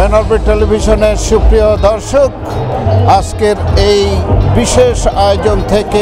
NRB টেলিভিশনের সুপ্রিয় দর্শক, আজকের এই বিশেষ আয়োজন থেকে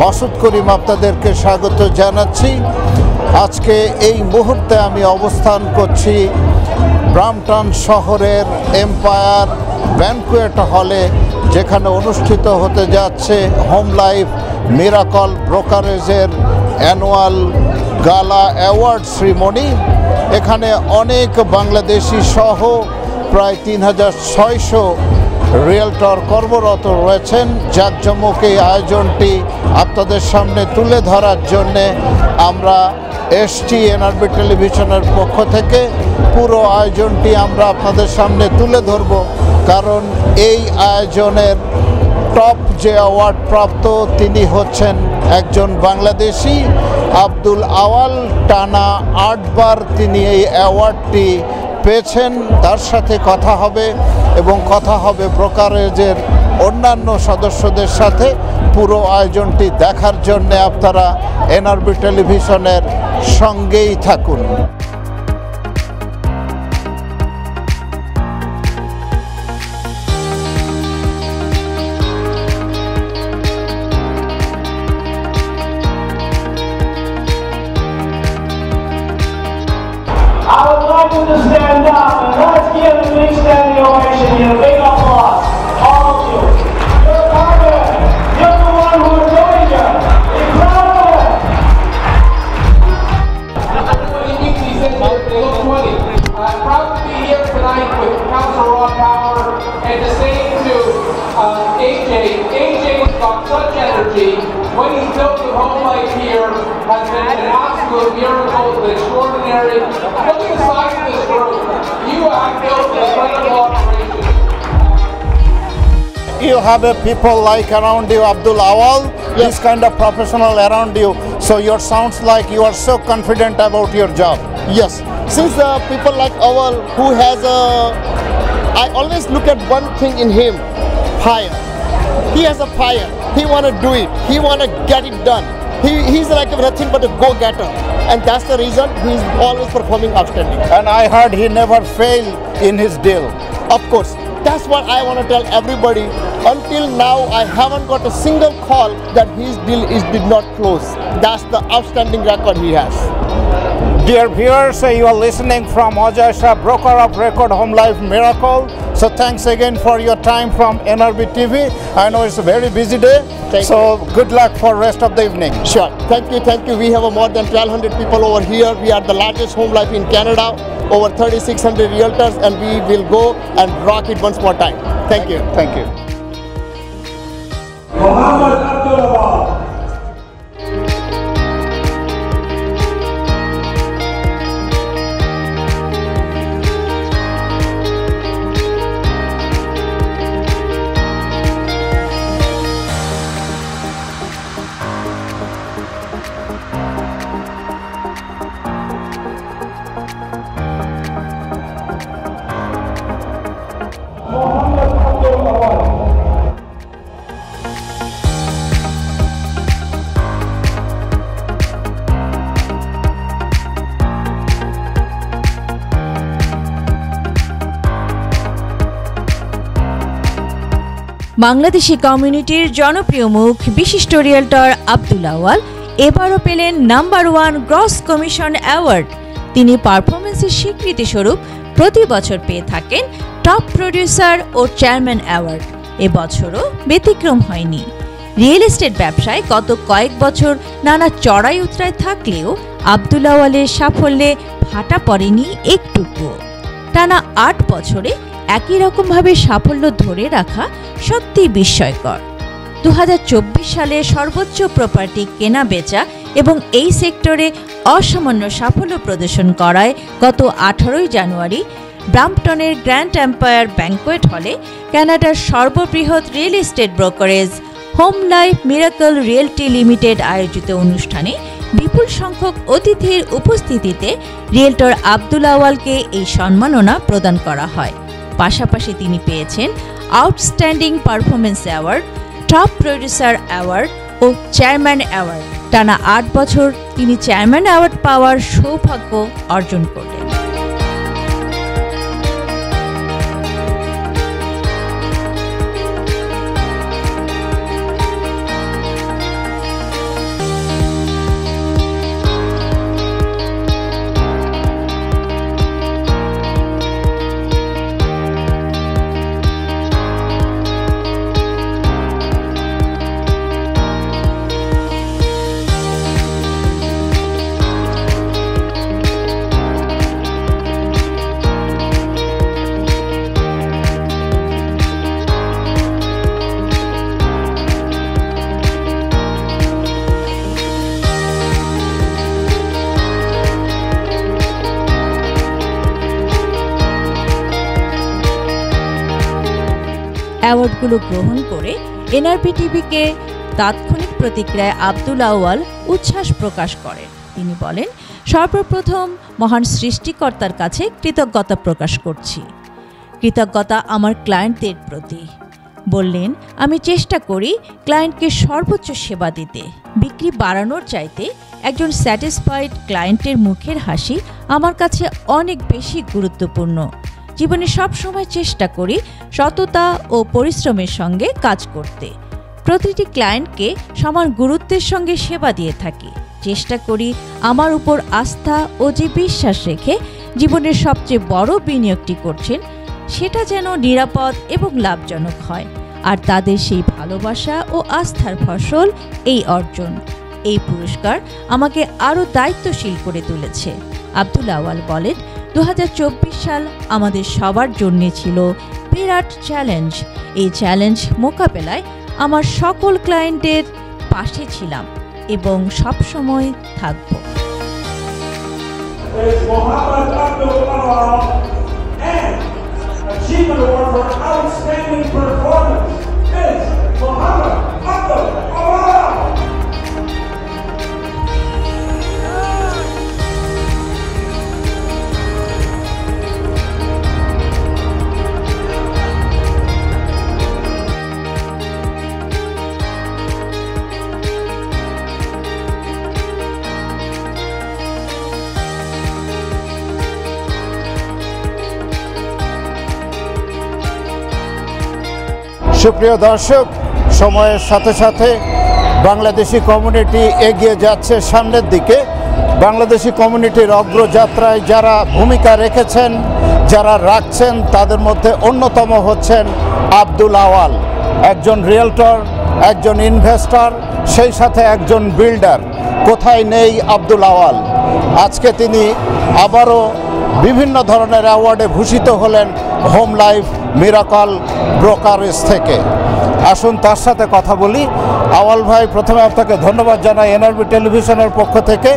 মাসুদ করিম আপনাদেরকে স্বাগত জানাচ্ছি। আজকে এই মুহূর্তে আমি অবস্থান করছি ব্রাম্পটন শহরের এম্পায়ার ব্যানকুয়েট হলে, যেখানে অনুষ্ঠিত হতে যাচ্ছে হোম লাইফ মিরাকল ব্রোকারেজের অ্যানুয়াল গালা অ্যাওয়ার্ড সেরিমনি। এখানে অনেক বাংলাদেশি সহ প্রায় 3600 রিয়েলটর কর্মরত রয়েছেন। জাঁকজমক এই আয়োজনটি আপনাদের সামনে তুলে ধরার জন্যে আমরা এসটি এনআরবি টেলিভিশনের পক্ষ থেকে পুরো আয়োজনটি আমরা আপনাদের সামনে তুলে ধরব, কারণ এই আয়োজনের টপ যে অ্যাওয়ার্ড প্রাপ্ত তিনি হচ্ছেন একজন বাংলাদেশি আব্দুল আওয়াল। টানা 8 বার তিনি এই অ্যাওয়ার্ডটি পেয়েছেন। তার সাথে কথা হবে এবং কথা হবে ব্রোকারেজের অন্যান্য সদস্যদের সাথে। পুরো আয়োজনটি দেখার জন্য আপনারা এনআরবি টেলিভিশনের সঙ্গেই থাকুন। I would like you to stand up and let's give a big standing ovation here, a big applause, all of you. You're confident. You're the one who is doing it. Be proud of it. Everybody thinks he's in here, they look 20. I'm proud to be here tonight with Councilor Ron Power and to say to AJ's got such energy. What he's built with Home Life here has been an absolute miracle, it's extraordinary. Look at the size of this room. You have built an incredible operation. You have a people like around you, Abdul Awal, this kind of professional around you, so your sounds like you are so confident about your job. Yes, since people like Awal, who has I always look at one thing in him, fire. He has a fire. He want to do it. He want to get it done. He's like nothing but a go-getter, and that's the reason he's always performing outstanding. And I heard he never failed in his deal. Of course, that's what I want to tell everybody. Until now, I haven't got a single call that his deal did not close. That's the outstanding record he has. Dear viewers, you are listening from Ajay Shah, broker of record Home Life Miracle. So thanks again for your time from NRB TV. I know it's a very busy day, so good luck for rest of the evening. Sure, thank you. We have more than 1,200 people over here. We are the largest home life in Canada, over 3,600 realtors, and we will go and rock it once more time. Thank you. Thank you. Muhammad Abdul Awal. Muhammad Abdul Awal. Bangladeshi কমিউনিটির জনপ্রিয় মুখ বিশিষ্ট realtor Abdul আওয়াল এবারও পেলেন number 1 gross commission award. তিনি পারফরমেন্সের স্বীকৃতি স্বরূপ প্রতি বছর পেয়ে থাকেন টপ প্রডিউসার ও চেয়ারম্যান অ্যাওয়ার্ড। এবছরও ব্যতিক্রম হয়নি। রিয়েল এস্টেট ব্যবসায় গত কয়েক বছর নানা চড়াই উতরাই থাকলেও আব্দুল আওয়ালের সাফল্যে ভাটা পড়েনি একটুকুও। টানা 8 বছরে একই রকমভাবে সাফল্য ধরে রাখা সত্যি বিস্ময়কর। 2024 সালে সর্বোচ্চ প্রপার্টি কেনা বেচা এবং এই সেক্টরে অসামান্য সাফল্য প্রদর্শন করায় গত 18 জানুয়ারি ব্রাম্পটনের গ্র্যান্ড এম্পায়ার ব্যানকুয়েট হলে কানাডার সর্ববৃহৎ real estate brokerage home Life Miracle Realty limited আয়োজিত অনুষ্ঠানে বিপুল সংখ্যক অতিথির উপস্থিতিতে রিয়েলটর আব্দুল আওয়ালকে এই সম্মাননা প্রদান করা হয়। পাশাপাশি তিনি পেয়েছেন outstanding performance award, top producer award ও চেয়ারম্যান অ্যাওয়ার্ড। টানা 8 বছর তিনি চেয়ারম্যান অ্যাওয়ার্ড পাওয়ার সৌভাগ্য অর্জন করলেন। অ্যাওয়ার্ডগুলো গ্রহণ করে এনআরবি টিভিকে তাৎক্ষণিক প্রতিক্রিয়ায় আব্দুল আউয়াল উচ্ছ্বাস প্রকাশ করেন। তিনি বলেন, সর্বপ্রথম মহান সৃষ্টিকর্তার কাছে কৃতজ্ঞতা প্রকাশ করছি। কৃতজ্ঞতা আমার ক্লায়েন্টদের প্রতি। বললেন, আমি চেষ্টা করি ক্লায়েন্টকে সর্বোচ্চ সেবা দিতে। বিক্রি বাড়ানোর চাইতে একজন স্যাটিসফাইড ক্লায়েন্টের মুখের হাসি আমার কাছে অনেক বেশি গুরুত্বপূর্ণ। জীবনে সব সময় চেষ্টা করি সততা ও পরিশ্রমের সঙ্গে কাজ করতে। প্রতিটি ক্লায়েন্টকে সমান গুরুত্বের সঙ্গে সেবা দিয়ে থাকি। চেষ্টা করি আমার উপর আস্থা ও যে বিশ্বাস রেখে জীবনের সবচেয়ে বড় বিনিয়োগটি করছেন সেটা যেন নিরাপদ এবং লাভজনক হয়। আর তাদের সেই ভালোবাসা ও আস্থার ফসল এই অর্জন। এই পুরস্কার আমাকে আরও দায়িত্বশীল করে তুলেছে। আব্দুল আউয়াল বলেন, 2024 সাল আমাদের সবার জন্য ছিল বিরাট চ্যালেঞ্জ। এই চ্যালেঞ্জ মোকাবেলায় আমার সকল ক্লায়েন্টের পাশে ছিলাম এবং সবসময় থাকব। Achievement Award for Outstanding Performance is Muhammad Abdul Awal. সুপ্রিয় দর্শক, সময়ের সাথে সাথে বাংলাদেশি কমিউনিটি এগিয়ে যাচ্ছে সামনের দিকে। বাংলাদেশি কমিউনিটির অগ্রযাত্রায় যারা ভূমিকা রেখেছেন, যারা রাখছেন, তাদের মধ্যে অন্যতম হচ্ছেন আব্দুল আউয়াল, একজন রিয়েলটর, একজন ইনভেস্টর, সেই সাথে একজন বিল্ডার। কোথায় নেই আব্দুল আউয়াল? আজকে তিনি আবারও বিভিন্ন ধরনের অ্যাওয়ার্ডে ভূষিত হলেন হোম লাইফ মিরাকল ব্রোকারেজ থেকে। আসুন তার সাথে কথা বলি। আউয়াল ভাই, প্রথমে আপনাকে ধন্যবাদ জানাই এনআরবি টেলিভিশনের পক্ষ থেকে।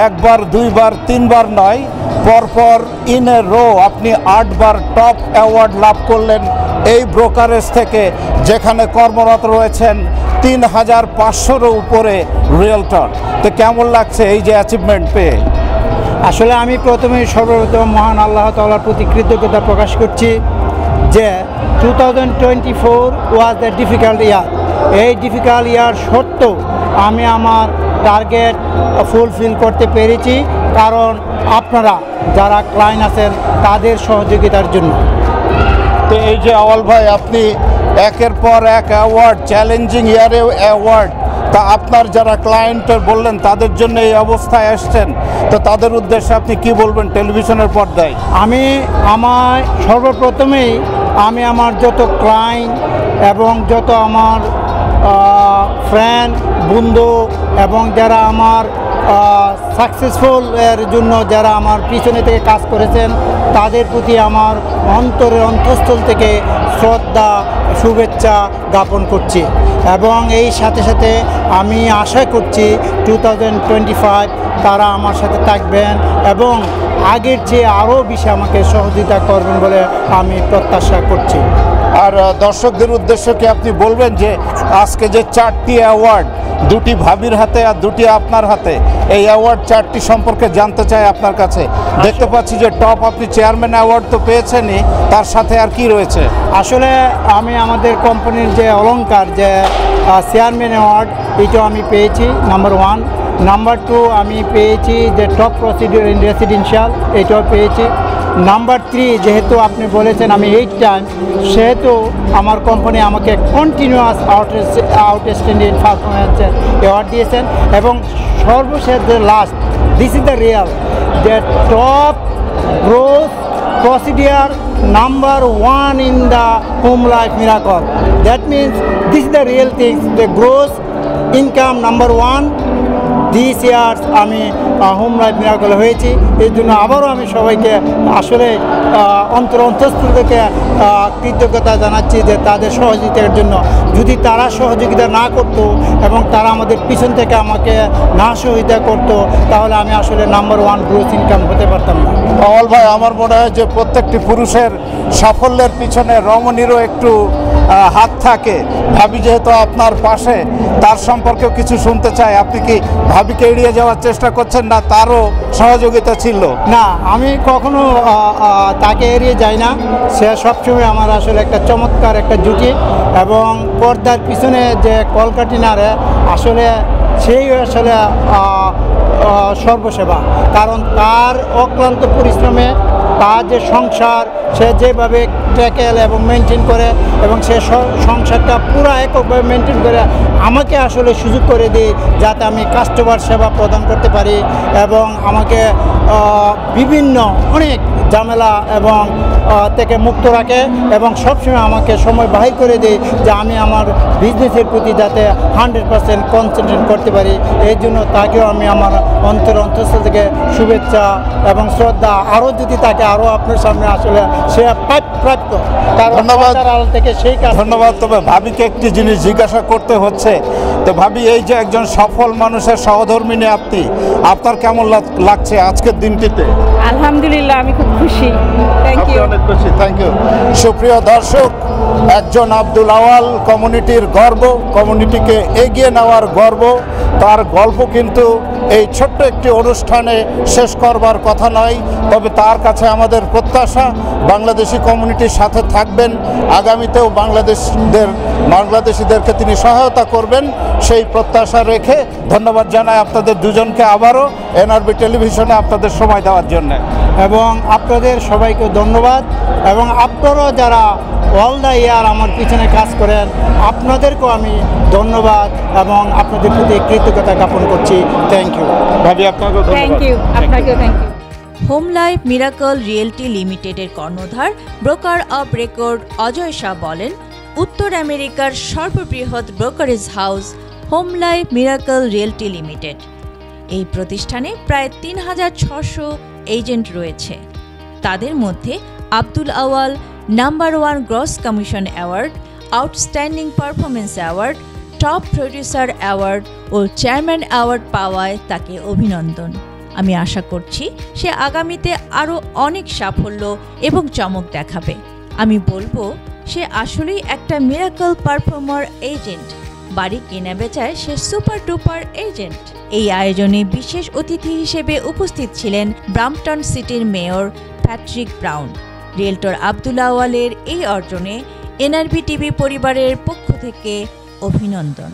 একবার, দুইবার, তিনবার নয়, পরপর ইন এ রো আপনি 8 বার টপ অ্যাওয়ার্ড লাভ করলেন এই ব্রোকারেজ থেকে, যেখানে কর্মরত রয়েছেন 3500-এরও উপরে রিয়েলটর। তো কেমন লাগছে এই যে অ্যাচিভমেন্ট পেয়ে? আসলে আমি প্রথমে সর্বপ্রথম মহান আল্লাহ তাআলার প্রতি কৃতজ্ঞতা প্রকাশ করছি যে 2024 ওয়াজ দ্য ডিফিকাল্ট ইয়ার। এই ডিফিকাল্ট ইয়ার সত্ত্বেও আমি আমার টার্গেট ফুলফিল করতে পেরেছি, কারণ আপনারা যারা ক্লায়েন্ট আছেন তাদের সহযোগিতার জন্য। তো এই যে আউয়াল ভাই, আপনি একের পর এক অ্যাওয়ার্ড, চ্যালেঞ্জিং ইয়ারে অ্যাওয়ার্ড, তা আপনার যারা ক্লায়েন্টের বললেন তাদের জন্য এই অবস্থায় আসছেন, তো তাদের উদ্দেশ্যে আপনি কি বলবেন টেলিভিশনের পর্দায়? সর্বপ্রথমেই আমি আমার যত ক্লায়েন্ট এবং যত আমার ফ্রেন্ড, বন্ধু এবং যারা আমার সাকসেসফুল এর জন্য যারা আমার পিছনে থেকে কাজ করেছেন তাদের প্রতি আমার অন্তরের অন্তঃস্থল থেকে শ্রদ্ধা, শুভেচ্ছা জ্ঞাপন করছি। এবং এই সাথে সাথে আমি আশা করছি 2025 তারা আমার সাথে থাকবেন এবং আগের চেয়ে আরও বেশি আমাকে সহযোগিতা করবেন বলে আমি প্রত্যাশা করছি। আর দর্শকদের উদ্দেশ্যে কি আপনি বলবেন যে আজকে যে 4টি অ্যাওয়ার্ড, 2টি ভাবির হাতে আর 2টি আপনার হাতে, এই অ্যাওয়ার্ড 4টি সম্পর্কে জানতে চাই আপনার কাছে। দেখতে পাচ্ছি যে টপ আপনি চেয়ারম্যান অ্যাওয়ার্ড তো পেয়েছেনই, তার সাথে আর কি রয়েছে? আসলে আমি আমাদের কোম্পানির যে অলংকার, যে চেয়ারম্যান অ্যাওয়ার্ড, এটাও আমি পেয়েছি নাম্বার 1। নাম্বার 2 আমি পেয়েছি যে টপ প্রসিডিওর ইন রেসিডেন্সিয়াল, এটাও পেয়েছি। নাম্বার 3, যেহেতু আপনি বলেছেন আমি 8 টাইম, সেহেতু আমার কোম্পানি আমাকে কন্টিনিউয়াস আউটস্ট্যান্ডিং পারফরমেন্সের অ্যাওয়ার্ড দিয়েছেন। এবং সর্বশেষ যে last, this is the Real, যে top growth procedure number 1 in the home life miracle. That means this is the real thing, the gross income number 1 this year আমি home Life miracle হয়েছি। এই জন্য আবারও আমি সবাইকে আসলে অন্তঃস্থল থেকে কৃতজ্ঞতা জানাচ্ছি যে তাদের সহযোগিতার জন্য। যদি তারা সহযোগিতা না করত এবং তারা আমাদের পিছন থেকে আমাকে না সহযোগিতা করত, তাহলে আমি আসলে নাম্বার 1 গ্রোথ ইনকাম হতে পারতাম না। আউয়াল ভাই, আমার মনে হয় যে প্রত্যেকটি পুরুষের সাফল্যের পিছনে রমণীরও একটু হাত থাকে। ভাবি যেহেতু আপনার পাশে, তার সম্পর্কেও কিছু শুনতে চাই। আপনি কি ভাবিকে এড়িয়ে যাওয়ার চেষ্টা করছেন, না তারও সহযোগিতা ছিল? না, আমি কখনো তাকে এড়িয়ে যাই না। সে সবসময় আমার আসলে একটা চমৎকার একটা জুটি, এবং পর্দার পিছনে যে কলকাটিনারে আসলে সেই আসলে সর্বসেবা। কারণ তার অক্লান্ত পরিশ্রমে তার যে সংসার, সে যেভাবে ট্যাকেল এবং মেনটেন করে, এবং সে সংসারটা পুরো এককভাবে মেনটেন করে আমাকে আসলে সুযোগ করে দেয় যাতে আমি কাস্টমার সেবা প্রদান করতে পারি, এবং আমাকে বিভিন্ন অনেক ঝামেলা এবং থেকে মুক্ত রাখে, এবং সবসময় আমাকে সময় বাহির করে দেয় যে আমি আমার বিজনেসের প্রতি যাতে 100% কনসেন্ট্রেট করতে পারি। এই জন্য তাকেও আমি আমার অন্তঃস্থল থেকে শুভেচ্ছা এবং শ্রদ্ধা। আরও যদি তাকে আরও আপনার সামনে আসলে সে প্রাপ্ত, ধন্যবাদ থেকে সেই কাজ। ধন্যবাদ। তবে ভাবিকে একটি জিনিস জিজ্ঞাসা করতে হচ্ছে। তো ভাবি, এই যে একজন সফল মানুষের সহধর্মিণী আপনি, আপনার কেমন লাগছে আজকের দিনটিতে? আলহামদুলিল্লাহ, আমি খুব খুশি। Thank you. অনেক খুশি, থ্যাংক ইউ। সুপ্রিয় দর্শক, একজন আব্দুল আওয়াল কমিউনিটির গর্ব, কমিউনিটিকে এগিয়ে নেওয়ার গর্ব। তার গল্প কিন্তু এই ছোট্ট একটি অনুষ্ঠানে শেষ করবার কথা নয়। তবে তার কাছে আমাদের প্রত্যাশা, বাংলাদেশি কমিউনিটির সাথে থাকবেন, আগামীতেও বাংলাদেশিদেরকে তিনি সহায়তা করবেন, সেই প্রত্যাশা রেখে ধন্যবাদ জানাই আপনাদের দুজনকে আবারও এনআরবি টেলিভিশনে আপনাদের সময় দেওয়ার জন্য। এবং আপনাদের সবাইকে ধন্যবাদ, এবং আপনারাও যারা অল দ্য ইয়ার আমার পিছনে কাজ করেন, আপনাদেরকেও আমি ধন্যবাদ এবং আপনাদের প্রতি কৃতজ্ঞতা জ্ঞাপন করছি। থ্যাংক ইউ ভাবি, আপনাকেও থ্যাংক ধন্যবাদ। ইউ, আপনাকেও thank you. Home Life Miracle Realty লিমিটেডের কর্ণধার broker of record Ajay Shah বলেন, উত্তর আমেরিকার সর্ববৃহৎ brokerage house Home Life Miracle Realty Limited. এই প্রতিষ্ঠানে প্রায় ৩,৬০০ এজেন্ট রয়েছে। তাদের মধ্যে Abdul Awal number 1 gross commission award, outstanding performance award, top producer award ও চেয়ারম্যান অ্যাওয়ার্ড পাওয়ায় তাকে অভিনন্দন। আমি আশা করছি সে আগামীতে আরও অনেক সাফল্য এবং চমক দেখাবে। আমি বলবো, সে আসলেই একটা মিরাকল পারফর্মার এজেন্ট। বাড়ি কেনা বেচায় সে সুপার ডুপার এজেন্ট। এই আয়োজনে বিশেষ অতিথি হিসেবে উপস্থিত ছিলেন ব্রাম্পটন সিটির mayor Patrick Brown. Realtor Abdul আওয়ালের এই অর্জনে এনআরবি টিভি পরিবারের পক্ষ থেকে অভিনন্দন।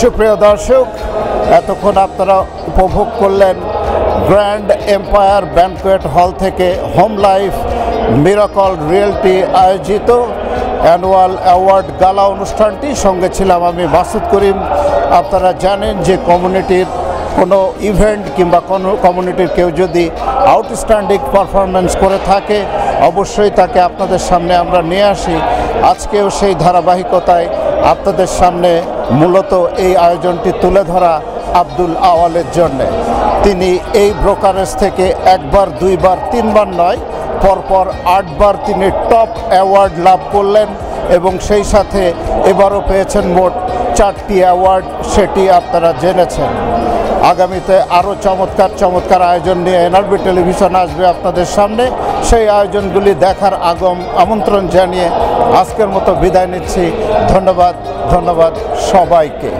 সুপ্রিয় দর্শক, এতক্ষণ আপনারা উপভোগ করলেন গ্র্যান্ড এম্পায়ার ব্যানকোয়েট হল থেকে হোম লাইফ মিরাকল রিয়েলটি আয়োজিত অ্যানুয়াল অ্যাওয়ার্ড গালা অনুষ্ঠানটি। সঙ্গে ছিলাম আমি মাসুদ করিম। আপনারা জানেন যে কমিউনিটির কোনো ইভেন্ট কিংবা কোনো কমিউনিটির কেউ যদি আউটস্ট্যান্ডিং পারফরমেন্স করে থাকে, অবশ্যই তাকে আপনাদের সামনে আমরা নিয়ে আসি। আজকেও সেই ধারাবাহিকতায় আপনাদের সামনে মূলত এই আয়োজনটি তুলে ধরা আব্দুল আওয়ালের জন্যে। তিনি এই ব্রোকারেজ থেকে একবার, দুইবার, তিনবার নয়, পরপর 8 বার তিনি টপ অ্যাওয়ার্ড লাভ করলেন, এবং সেই সাথে এবারও পেয়েছেন মোট 4টি অ্যাওয়ার্ড, সেটি আপনারা জেনেছেন। আগামীতে আরও চমৎকার চমৎকার আয়োজন নিয়ে এনআরবি টেলিভিশন আসবে আপনাদের সামনে। সেই আয়োজনগুলি দেখার আমন্ত্রণ জানিয়ে আজকের মতো বিদায় নিচ্ছি। ধন্যবাদ সবাইকে।